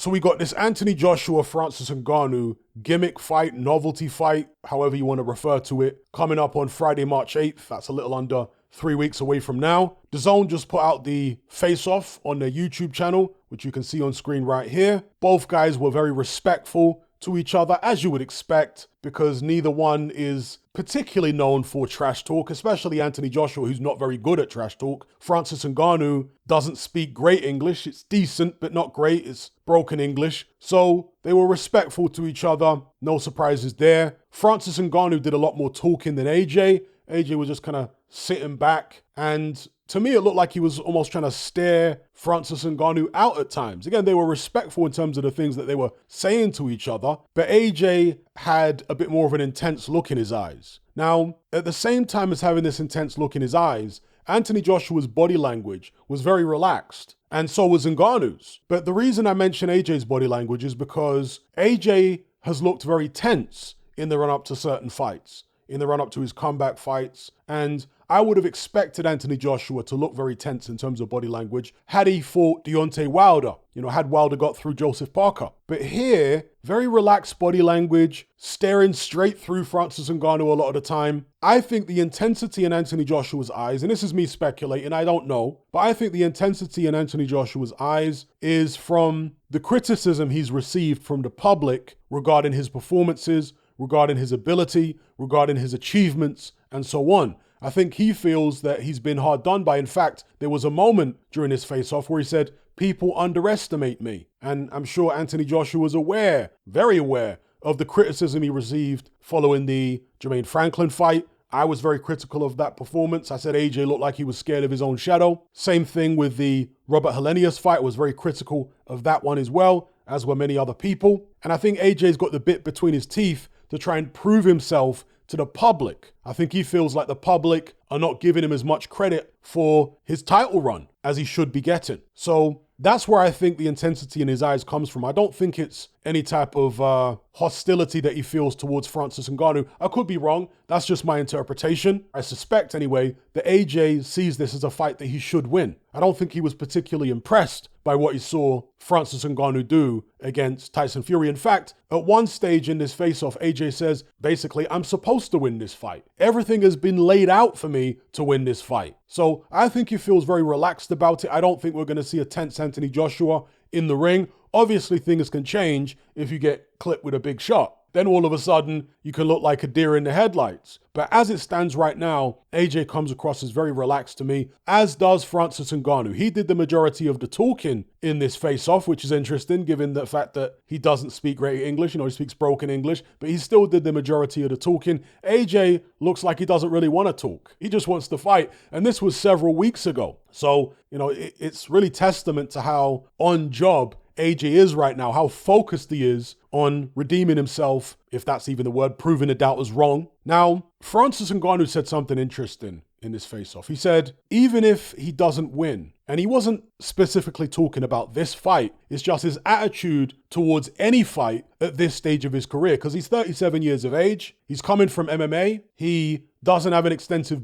So we got this Anthony Joshua, Francis Ngannou gimmick fight, novelty fight, however you want to refer to it, coming up on Friday, March 8th. That's a little under 3 weeks away from now. Dazn just put out the face-off on their YouTube channel, which you can see on screen right here. Both guys were very respectful to each other, as you would expect, because neither one is particularly known for trash talk, especially Anthony Joshua, who's not very good at trash talk. Francis Ngannou doesn't speak great English. It's decent, but not great. It's broken English. So they were respectful to each other. No surprises there. Francis Ngannou did a lot more talking than AJ. AJ was just kind of sitting back, and to me, it looked like he was almost trying to stare Francis Ngannou out at times. Again, they were respectful in terms of the things that they were saying to each other, but AJ had a bit more of an intense look in his eyes. Now, at the same time as having this intense look in his eyes, Anthony Joshua's body language was very relaxed, and so was Ngannou's. But the reason I mention AJ's body language is because AJ has looked very tense in the run-up to certain fights, in the run-up to his comeback fights, and I would have expected Anthony Joshua to look very tense in terms of body language had he fought Deontay Wilder, had Wilder got through Joseph Parker. But here, very relaxed body language, staring straight through Francis Ngannou a lot of the time. I think the intensity in Anthony Joshua's eyes, and this is me speculating, I don't know, but I think the intensity in Anthony Joshua's eyes is from the criticism he's received from the public regarding his performances, regarding his ability, regarding his achievements, and so on. I think he feels that he's been hard done by. In fact, there was a moment during this face-off where he said, "People underestimate me." And I'm sure Anthony Joshua was aware, very aware, of the criticism he received following the Jermaine Franklin fight. I was very critical of that performance. I said AJ looked like he was scared of his own shadow. Same thing with the Robert Helenius fight. I was very critical of that one as well, as were many other people. And I think AJ's got the bit between his teeth to try and prove himself to the public. I think he feels like the public are not giving him as much credit for his title run as he should be getting. So that's where I think the intensity in his eyes comes from. I don't think it's any type of hostility that he feels towards Francis Ngannou. I could be wrong. That's just my interpretation. I suspect anyway that AJ sees this as a fight that he should win. I don't think he was particularly impressed by what he saw Francis Ngannou do against Tyson Fury. In fact, at one stage in this face-off, AJ says, basically, I'm supposed to win this fight. Everything has been laid out for me to win this fight. So I think he feels very relaxed about it. I don't think we're going to see a tense Anthony Joshua in the ring. Obviously, things can change if you get clipped with a big shot. Then all of a sudden, you can look like a deer in the headlights. But as it stands right now, AJ comes across as very relaxed to me, as does Francis Ngannou. He did the majority of the talking in this face-off, which is interesting, given the fact that he doesn't speak great English. He speaks broken English, but he still did the majority of the talking. AJ looks like he doesn't really want to talk. He just wants to fight. And this was several weeks ago. So, it's really testament to how on job AJ is right now, how focused he is on redeeming himself, if that's even the word, proving the doubters wrong. Now, Francis Ngannou said something interesting in this face-off. He said, even if he doesn't win, and he wasn't specifically talking about this fight, it's just his attitude towards any fight at this stage of his career, because he's 37 years of age. He's coming from MMA. He doesn't have an extensive,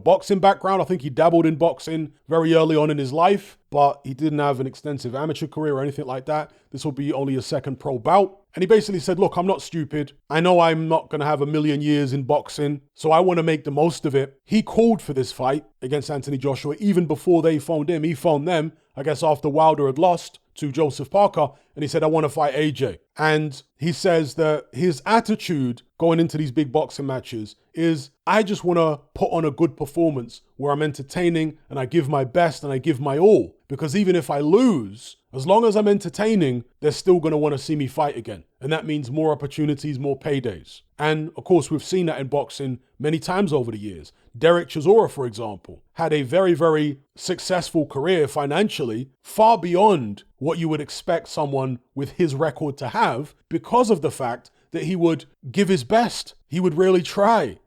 boxing background. I think he dabbled in boxing very early on in his life, but he didn't have an extensive amateur career or anything like that. This will be only a second pro bout. And he basically said, look, I'm not stupid. I know I'm not going to have a million years in boxing, so I want to make the most of it. He called for this fight against Anthony Joshua even before they phoned him. He phoned them, I guess, after Wilder had lost to Joseph Parker, and he said, I want to fight AJ. And he says that his attitude going into these big boxing matches is, I just want to put on a good performance where I'm entertaining and I give my best and I give my all. Because even if I lose, as long as I'm entertaining, they're still going to want to see me fight again. And that means more opportunities, more paydays. And of course, we've seen that in boxing many times over the years. Derek Chisora, for example, had a very, very successful career financially, far beyond what you would expect someone with his record to have, because of the fact that he would give his best. He would really try,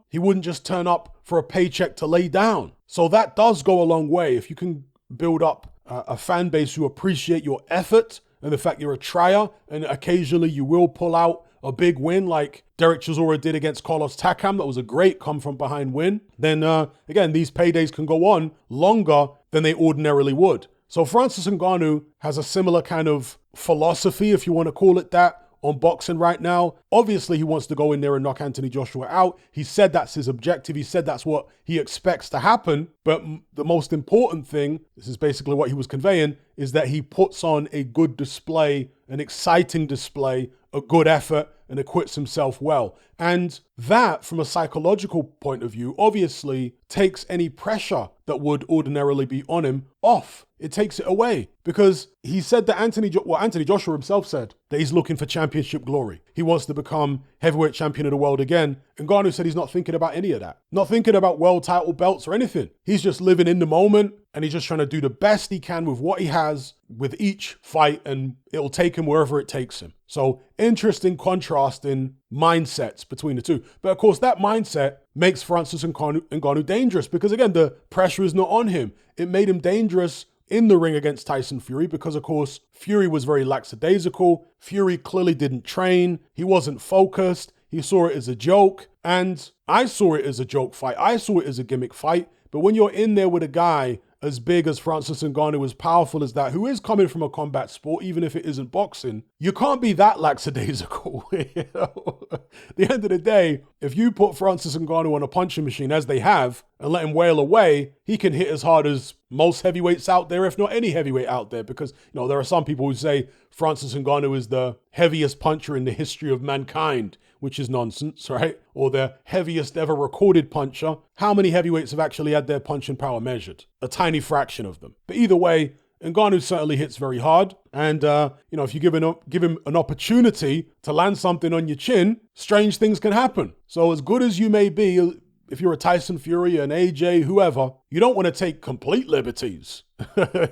He wouldn't just turn up for a paycheck to lay down. So that does go a long way. If you can build up a fan base who appreciate your effort and the fact you're a trier, and occasionally you will pull out a big win like Derek Chisora did against Carlos Takam. That was a great come-from-behind win. Then, again, these paydays can go on longer than they ordinarily would. So Francis Ngannou has a similar kind of philosophy, if you want to call it that, on boxing right now. Obviously, he wants to go in there and knock Anthony Joshua out. He said that's his objective. He said that's what he expects to happen. But the most important thing, this is basically what he was conveying, is that he puts on a good display, an exciting display, a good effort, and acquits himself well. And that, from a psychological point of view, obviously takes any pressure that would ordinarily be on him off. It takes it away, because he said that Anthony Joshua himself said that he's looking for championship glory. He wants to become heavyweight champion of the world again. And Ngannou said he's not thinking about any of that. Not thinking about world title belts or anything. He's just living in the moment, and he's just trying to do the best he can with what he has with each fight, and it'll take him wherever it takes him. So interesting contrast in mindsets between the two. But of course, that mindset makes Francis Ngannou dangerous, because again, the pressure is not on him. It made him dangerous in the ring against Tyson Fury because, of course, Fury was very lackadaisical. Fury clearly didn't train. He wasn't focused. He saw it as a joke. And I saw it as a joke fight. I saw it as a gimmick fight. But when you're in there with a guy as big as Francis Ngannou, as powerful as that, who is coming from a combat sport, even if it isn't boxing, you can't be that lackadaisical. You know? At the end of the day, if you put Francis Ngannou on a punching machine, as they have, and let him wail away, he can hit as hard as most heavyweights out there, if not any heavyweight out there. Because, you know, there are some people who say Francis Ngannou is the heaviest puncher in the history of mankind, which is nonsense, right? Or the heaviest ever recorded puncher. How many heavyweights have actually had their punching power measured? A tiny fraction of them. But either way, Ngannou certainly hits very hard. And, you know, if you give him an opportunity to land something on your chin, strange things can happen. So as good as you may be, if you're a Tyson Fury, an AJ, whoever, you don't want to take complete liberties.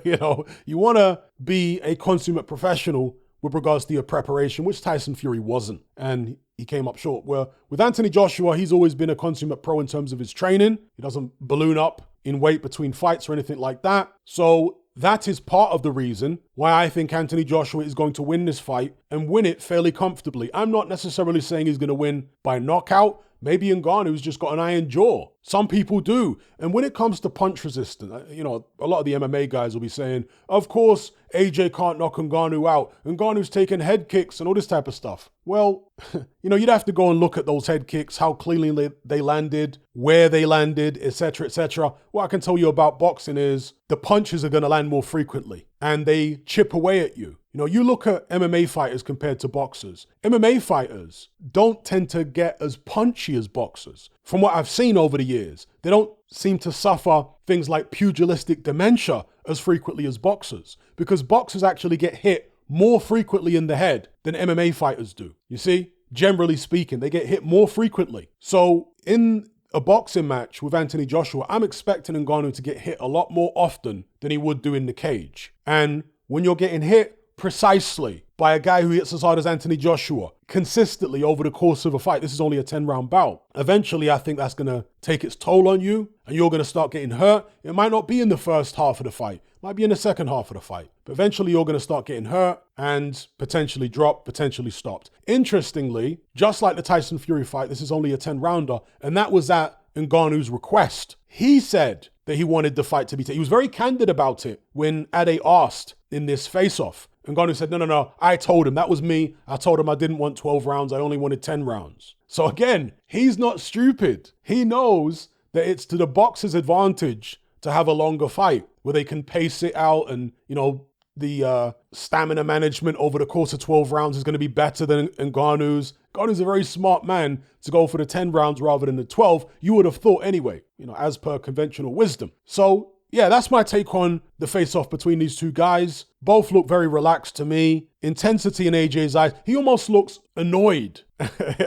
You know, you want to be a consummate professional with regards to your preparation, which Tyson Fury wasn't. And he came up short. Well, with Anthony Joshua, he's always been a consummate pro in terms of his training. He doesn't balloon up in weight between fights or anything like that. So that is part of the reason why I think Anthony Joshua is going to win this fight and win it fairly comfortably. I'm not necessarily saying he's going to win by knockout. Maybe Ngannou's just got an iron jaw. Some people do. And when it comes to punch resistance, you know, a lot of the MMA guys will be saying, of course, AJ can't knock Ngannou out. Ngannou's taking head kicks and all this type of stuff. Well, you know, you'd have to go and look at those head kicks, how cleanly they landed, where they landed, etc., etc. What I can tell you about boxing is the punches are going to land more frequently and they chip away at you. You know, you look at MMA fighters compared to boxers. MMA fighters don't tend to get as punchy as boxers. From what I've seen over the years, they don't seem to suffer things like pugilistic dementia as frequently as boxers, because boxers actually get hit more frequently in the head than MMA fighters do. You see, generally speaking, they get hit more frequently. So in a boxing match with Anthony Joshua, I'm expecting Ngannou to get hit a lot more often than he would do in the cage. And when you're getting hit precisely by a guy who hits as hard as Anthony Joshua consistently over the course of a fight, this is only a 10-round bout. Eventually, I think that's going to take its toll on you and you're going to start getting hurt. It might not be in the first half of the fight. It might be in the second half of the fight. But eventually, you're going to start getting hurt and potentially drop, potentially stopped. Interestingly, just like the Tyson Fury fight, this is only a 10-rounder, and that was at Ngannou's request. He said that he wanted the fight to be taken. He was very candid about it when Ade asked in this face-off. Ngannou said, no, I told him. That was me. I told him I didn't want 12 rounds. I only wanted 10 rounds. So again, he's not stupid. He knows that it's to the boxer's advantage to have a longer fight where they can pace it out and, you know, the stamina management over the course of 12 rounds is going to be better than Ngannou's. Ngannou's a very smart man to go for the 10 rounds rather than the 12. You would have thought anyway, you know, as per conventional wisdom. So yeah, that's my take on the face-off between these two guys. Both look very relaxed to me. Intensity in AJ's eyes. He almost looks annoyed,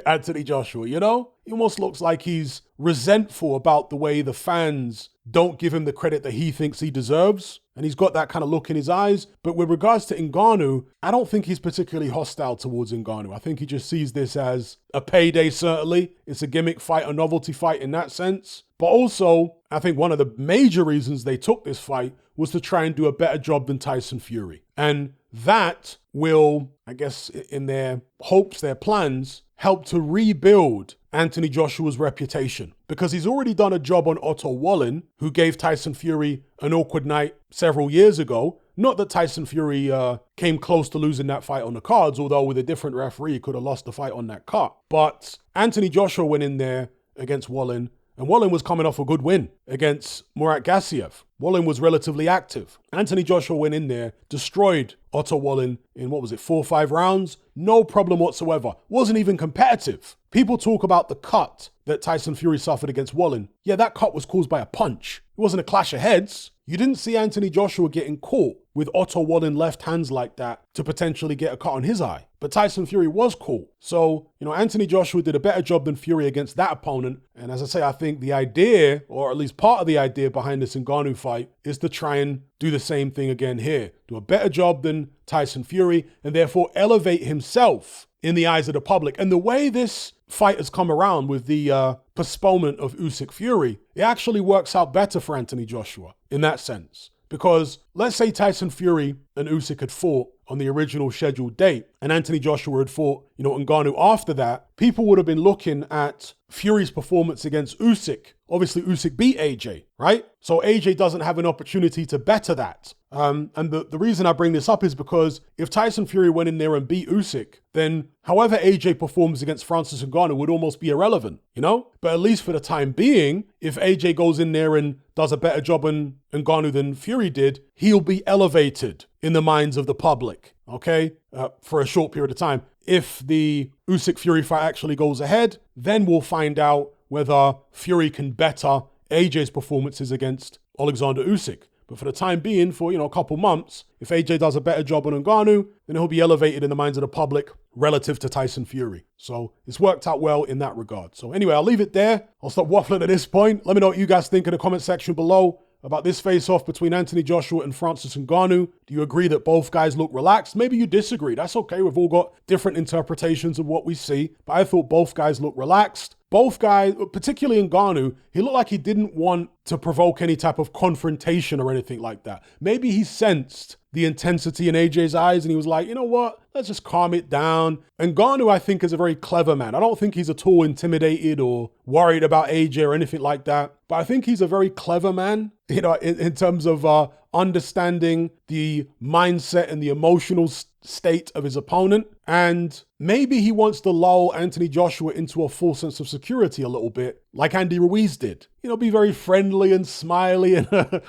Anthony Joshua, you know? He almost looks like he's resentful about the way the fans don't give him the credit that he thinks he deserves. And he's got that kind of look in his eyes. But with regards to Ngannou, I don't think he's particularly hostile towards Ngannou. I think he just sees this as a payday, certainly. It's a gimmick fight, a novelty fight in that sense. But also, I think one of the major reasons they took this fight was to try and do a better job than Tyson Fury. And that will, I guess, in their hopes, their plans, help to rebuild Anthony Joshua's reputation. Because he's already done a job on Otto Wallin, who gave Tyson Fury an awkward night several years ago. Not that Tyson Fury came close to losing that fight on the cards, although with a different referee, he could have lost the fight on that card. But Anthony Joshua went in there against Wallin, and Wallin was coming off a good win against Murat Gassiev. Wallin was relatively active. Anthony Joshua went in there, destroyed Otto Wallin in, 4 or 5 rounds? No problem whatsoever. Wasn't even competitive. People talk about the cut that Tyson Fury suffered against Wallin. Yeah, that cut was caused by a punch. It wasn't a clash of heads. You didn't see Anthony Joshua getting caught with Otto Wallin left hands like that to potentially get a cut on his eye. But Tyson Fury was caught. So, Anthony Joshua did a better job than Fury against that opponent. And as I say, I think the idea, or at least part of the idea behind this Ngannou fight, is to try and do the same thing again here. Do a better job than Tyson Fury, and therefore elevate himself in the eyes of the public. And the way this fight has come around with the postponement of Usyk Fury, it actually works out better for Anthony Joshua in that sense. Because let's say Tyson Fury and Usyk had fought on the original scheduled date, and Anthony Joshua had fought, Ngannou after that, people would have been looking at Fury's performance against Usyk. Obviously, Usyk beat AJ, right? So AJ doesn't have an opportunity to better that. And the reason I bring this up is because if Tyson Fury went in there and beat Usyk, then however AJ performs against Francis Ngannou would almost be irrelevant, But at least for the time being, if AJ goes in there and does a better job on Ngannou than Fury did, he'll be elevated in the minds of the public, okay? For a short period of time. If the Usyk Fury fight actually goes ahead, then we'll find out whether Fury can better AJ's performances against Alexander Usyk. But for the time being, for a couple months, if AJ does a better job on Ngannou, then he'll be elevated in the minds of the public relative to Tyson Fury. So it's worked out well in that regard. So anyway, I'll leave it there. I'll stop waffling at this point. Let me know what you guys think in the comment section below about this face-off between Anthony Joshua and Francis Ngannou. Do you agree that both guys look relaxed? Maybe you disagree. That's okay. We've all got different interpretations of what we see. But I thought both guys looked relaxed. Both guys, particularly Ngannou, he looked like he didn't want to provoke any type of confrontation or anything like that. Maybe he sensed the intensity in AJ's eyes and he was like, you know what? Let's just calm it down. And Ngannou, I think, is a very clever man. I don't think he's at all intimidated or worried about AJ or anything like that. But I think he's a very clever man, in terms of understanding the mindset and the emotional state of his opponent. And maybe he wants to lull Anthony Joshua into a full sense of security a little bit, like Andy Ruiz did. Be very friendly and smiley and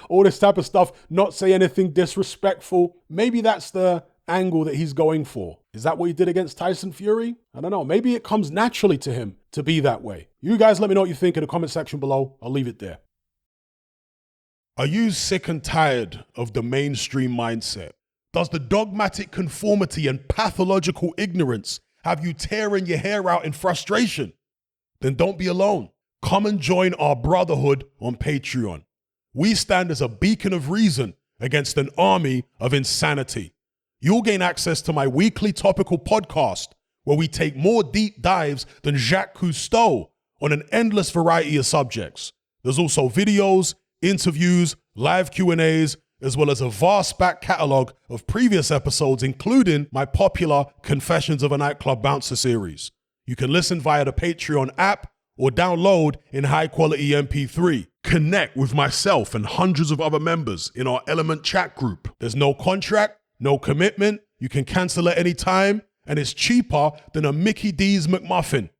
all this type of stuff, not say anything disrespectful. Maybe that's the angle that he's going for. Is that what he did against Tyson Fury? I don't know. Maybe it comes naturally to him to be that way. You guys let me know what you think in the comment section below. I'll leave it there. Are you sick and tired of the mainstream mindset? Does the dogmatic conformity and pathological ignorance have you tearing your hair out in frustration? Then don't be alone. Come and join our brotherhood on Patreon. We stand as a beacon of reason against an army of insanity. You'll gain access to my weekly topical podcast where we take more deep dives than Jacques Cousteau on an endless variety of subjects. There's also videos, interviews, live Q&As, as well as a vast back catalogue of previous episodes, including my popular Confessions of a Nightclub Bouncer series. You can listen via the Patreon app or download in high-quality MP3. Connect with myself and hundreds of other members in our Element chat group. There's no contract, no commitment, you can cancel at any time, and it's cheaper than a Mickey D's McMuffin.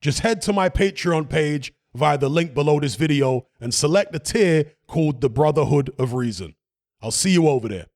Just head to my Patreon page via the link below this video and select the tier called the Brotherhood of Reason. I'll see you over there.